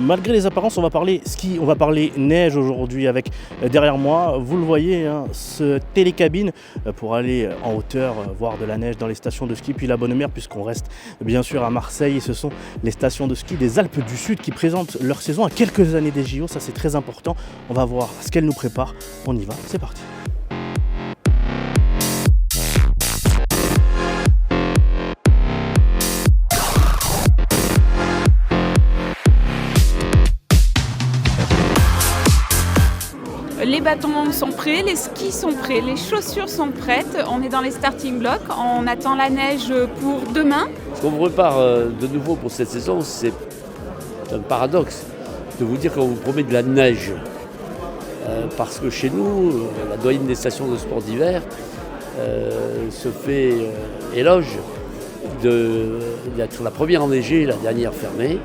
Malgré les apparences, on va parler ski, on va parler neige aujourd'hui avec derrière moi, vous le voyez, ce télécabine pour aller en hauteur, voir de la neige dans les stations de ski. Puis la bonne mère, puisqu'on reste bien sûr à Marseille, ce sont les stations de ski des Alpes du Sud qui présentent leur saison à quelques années des JO. Ça, c'est très important. On va voir ce qu'elles nous préparent. On y va, c'est parti. Les bâtons sont prêts, les skis sont prêts, les chaussures sont prêtes. On est dans les starting blocks, on attend la neige pour demain. On vous repart de nouveau pour cette saison, c'est un paradoxe de vous dire qu'on vous promet de la neige. Parce que chez nous, la doyenne des stations de sport d'hiver se fait éloge d'être la première enneigée et la dernière fermée.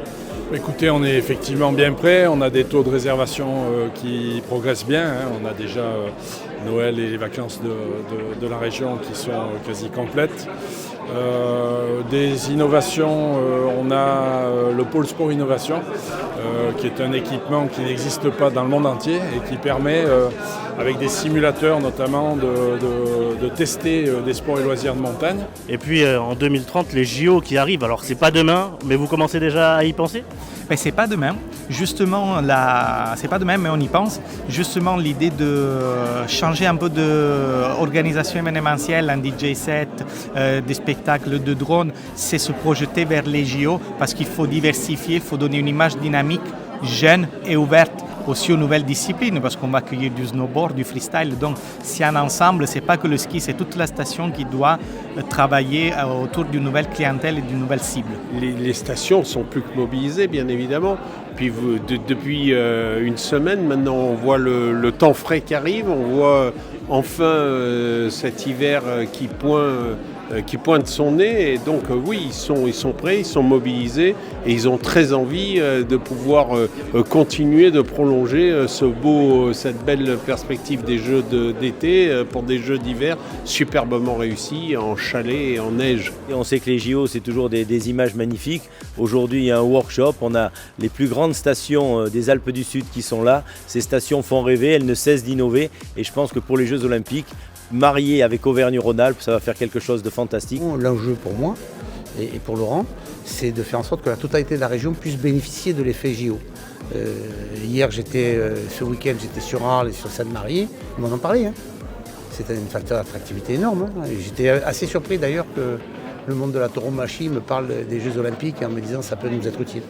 Écoutez, on est effectivement bien prêt, on a des taux de réservation qui progressent bien, on a déjà Noël et les vacances de la région qui sont quasi complètes. Des innovations, on a le pôle sport innovation qui est un équipement qui n'existe pas dans le monde entier et qui permet avec des simulateurs notamment de tester des sports et loisirs de montagne. Et puis en 2030, les JO qui arrivent, alors c'est pas demain, mais vous commencez déjà à y penser ? Mais c'est pas demain, justement, c'est pas demain, mais on y pense. Justement, l'idée de changer un peu d'organisation événementielle, un DJ set, des spectacles de drones, c'est se projeter vers les JO parce qu'il faut diversifier, il faut donner une image dynamique, jeune et ouverte aussi aux nouvelles disciplines parce qu'on va accueillir du snowboard, du freestyle. Donc, c'est un ensemble, c'est pas que le ski, c'est toute la station qui doit travailler autour d'une nouvelle clientèle et d'une nouvelle cible. Les stations sont plus que mobilisées, bien évidemment. Puis depuis une semaine, maintenant, on voit le temps frais qui arrive, on voit enfin cet hiver qui pointe son nez. Et donc, oui, ils sont prêts, ils sont mobilisés et ils ont très envie de pouvoir continuer de prolonger cette belle perspective des Jeux d'été pour des Jeux d'hiver superbement réussis en chalet et en neige. Et on sait que les JO, c'est toujours des images magnifiques. Aujourd'hui, il y a un workshop. On a les plus grandes stations des Alpes du Sud qui sont là. Ces stations font rêver, elles ne cessent d'innover. Et je pense que pour les Jeux Olympiques, marié avec Auvergne-Rhône-Alpes, ça va faire quelque chose de fantastique. L'enjeu pour moi et pour Laurent, c'est de faire en sorte que la totalité de la région puisse bénéficier de l'effet JO. Hier, ce week-end, j'étais sur Arles et sur Sainte-Marie, ils m'en ont parlé. C'était un facteur d'attractivité énorme. J'étais assez surpris d'ailleurs que le monde de la tauromachie me parle des Jeux Olympiques en me disant que ça peut nous être utile.